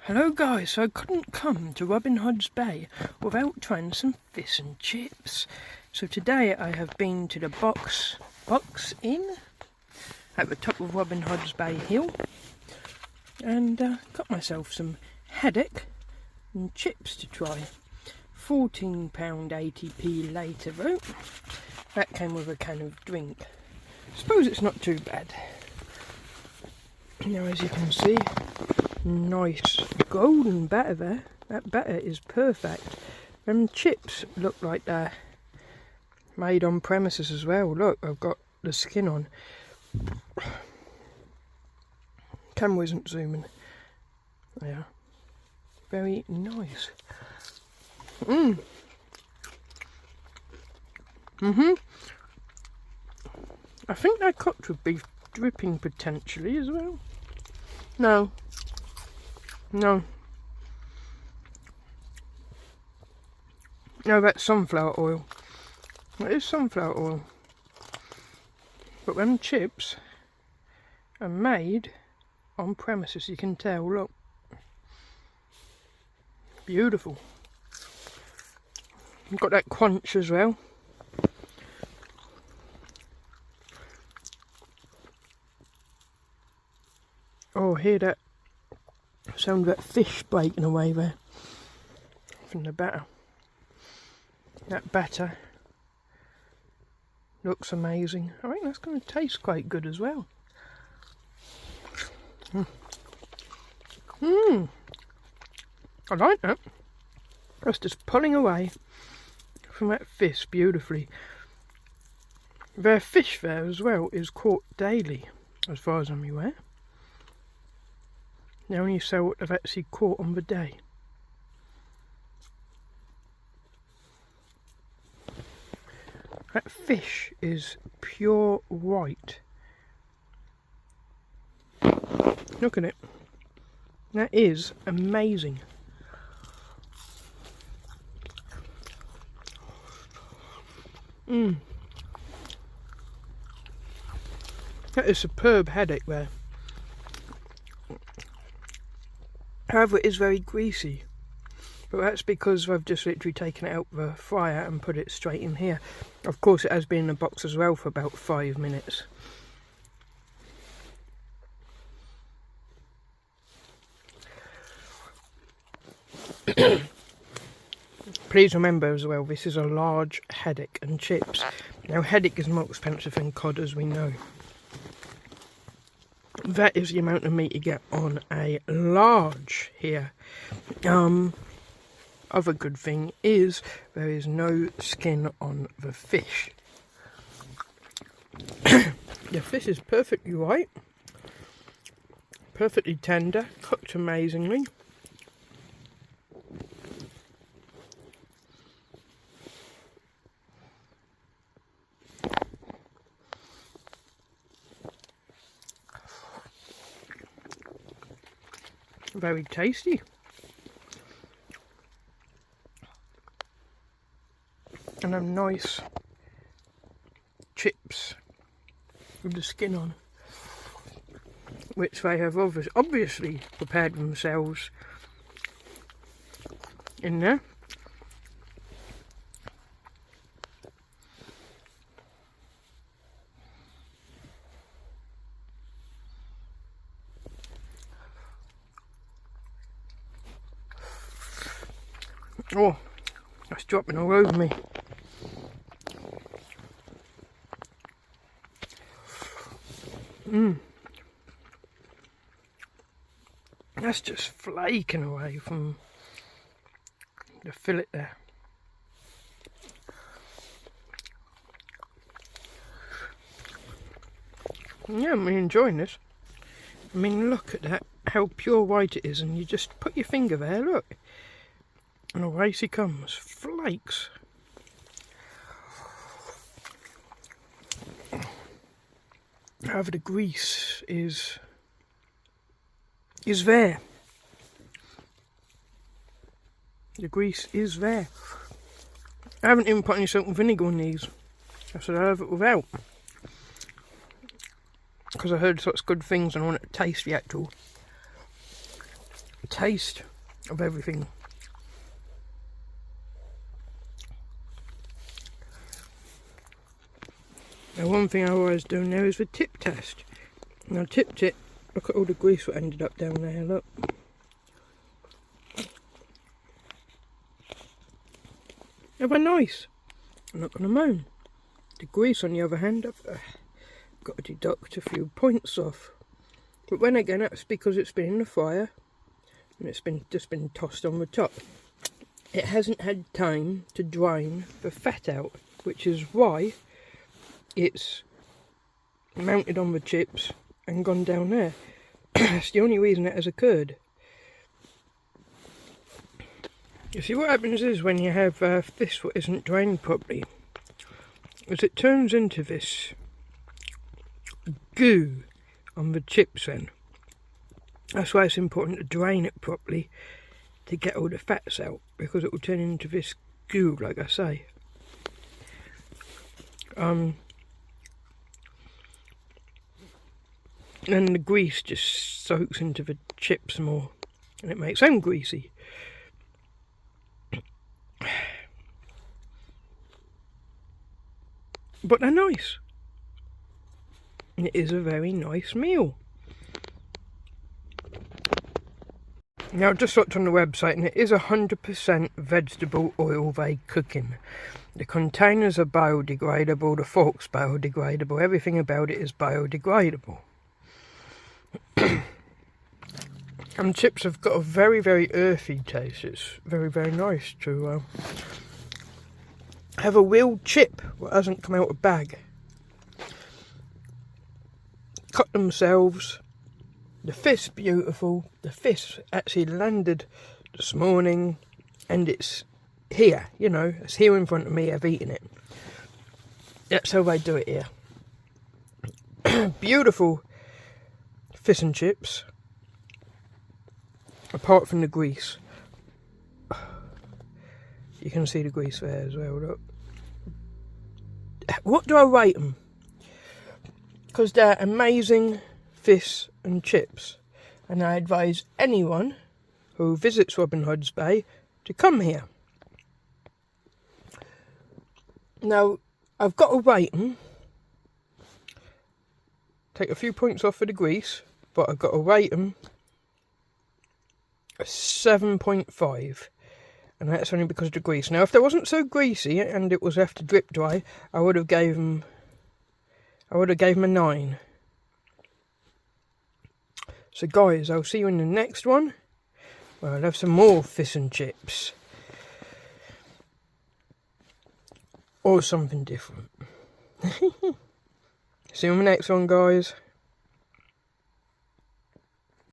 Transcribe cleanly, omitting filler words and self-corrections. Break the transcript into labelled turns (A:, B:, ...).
A: Hello guys, so I couldn't come to Robin Hood's Bay without trying some fish and chips. So today I have been to the Box Inn at the top of Robin Hood's Bay Hill and got myself some haddock and chips to try. £14.80p later though. That came with a can of drink. Suppose it's not too bad. Now as you can see, nice golden batter there. That batter is perfect. Them chips look like they're made on premises as well. Look, I've got the skin on. Camera isn't zooming. Yeah, very nice. I think they're cooked with beef dripping potentially as well. No, that's sunflower oil. It is sunflower oil. But them chips are made on premises, you can tell, look. Beautiful. You've got that crunch as well. Oh, hear that sound of that fish breaking away there from the batter. That batter looks amazing. I think that's going to taste quite good as well. I like that. That's just pulling away from that fish beautifully. Their fish there as well is caught daily, as far as I'm aware. They only sell what they've actually caught on the day. That fish is pure white. Look at it. That is amazing. That is superb haddock there. However, it is very greasy, but that's because I've just literally taken it out of the fryer and put it straight in here. Of course, it has been in the box as well for about 5 minutes. Please remember as well, this is a large haddock and chips. Now, haddock is more expensive than cod, as we know. That is the amount of meat you get on a large here. Other good thing is there is no skin on the fish. The fish is perfectly white, perfectly tender, cooked amazingly. Very tasty. And them nice chips with the skin on, which they have obviously prepared themselves in there. Oh, that's dropping all over me. That's just flaking away from the fillet there. Yeah, I'm really enjoying this. I mean, look at that, how pure white it is, and you just put your finger there, look. And away she comes, flakes. However, the grease is there. The grease is there. I haven't even put any salt and vinegar on these. I said I'll have it without. because I heard such good things and I want to taste the actual taste of everything. Now one thing I always do now is the tip test. And I tipped it, look at all the grease that ended up down there, look. They were nice. I'm not going to moan. The grease on the other hand, I've got to deduct a few points off. But then again, that's because it's been in the fryer and it's just been tossed on the top. It hasn't had time to drain the fat out, which is why it's mounted on the chips and gone down there. That's the only reason it has occurred. You see, what happens is when you have fish that isn't drained properly, is it turns into this goo on the chips then. That's why it's important to drain it properly to get all the fats out, because it will turn into this goo, like I say. And the grease just soaks into the chips more and it makes them greasy. But they're nice. And it is a very nice meal. Now, I just looked on the website and it is 100% vegetable oil they cooking. The containers are biodegradable, the fork's biodegradable, everything about it is biodegradable. And chips have got a very, very earthy taste. It's very, very nice to have a real chip that hasn't come out of a bag. Cut themselves. The fish beautiful. The fish actually landed this morning and it's here, you know, it's here in front of me. I've eaten it. That's how they do it here. Beautiful fish and chips, apart from the grease. You can see the grease there as well, look. What do I rate them? Because they're amazing fish and chips, and I advise anyone who visits Robin Hood's Bay to come here. Now, I've got to rate them. Take a few points off for the grease, but I've got to rate them a 7.5, and that's only because of the grease. Now, if they wasn't so greasy and it was left to drip dry, I would have gave them a 9. So guys, I'll see you in the next one, where I'll have some more fish and chips. Or something different. See you in the next one, guys.